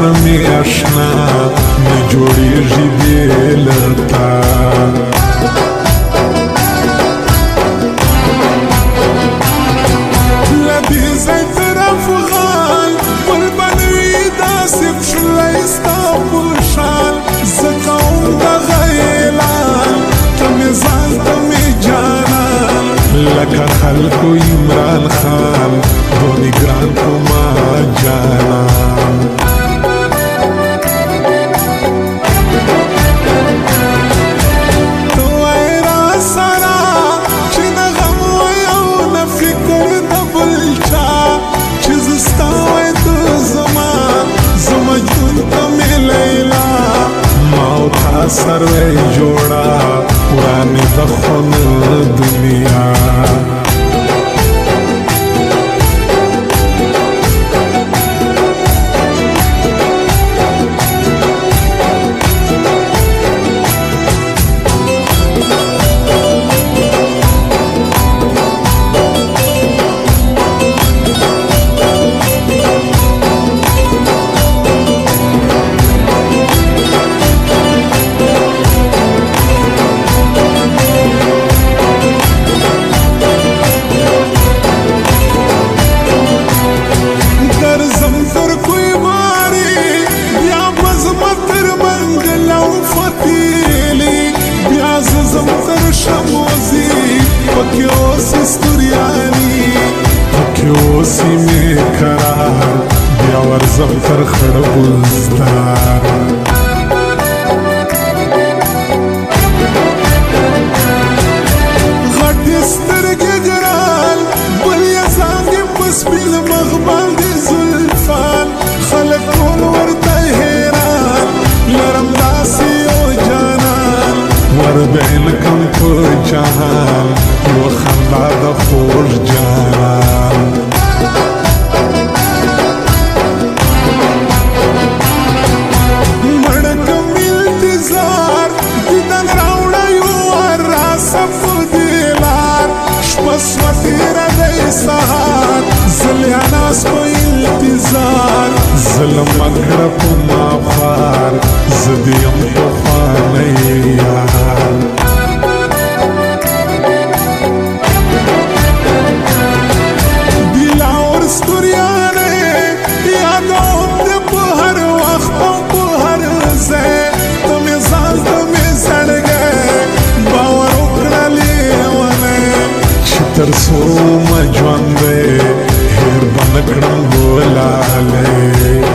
زړه مې اشنا نه جوړېږي بې له تا له دې ځای تر افغان بل به نه وي داسې پښلی ستا په شان زه کوم دغه اعلان ته مې ځان ته مې جانان لکه خلکو عمران خان دونې ګران په ما جانان ته وایې راسره چې نه غم وی او نه فکر د بل چا چې زه ستا وی ته زما زه مجنون ته مې لیلا ما او تا سروی جوړه ورانې د خون دنیا اوسی می قرار بیا ورزم تر خړ بزدار غټې سترګې ګران بل یې زانګې په سپین مخ باندې زلفان خلک ټول ورته حیران لرم داسې یو جانان وربین کم په جهان یو خندا د خوږ جانان سهار زلیاناس په انتظار ظلم مکړه په ما خوار زه دې یم پخوانی یار دلاور ستوریانې یادوم دې په هر وخت او په هر ځای ته مې ځان ته مې زړګی باور وکړه لیونی چې تر څو ژوند دی هیر به نه کړم ګلالی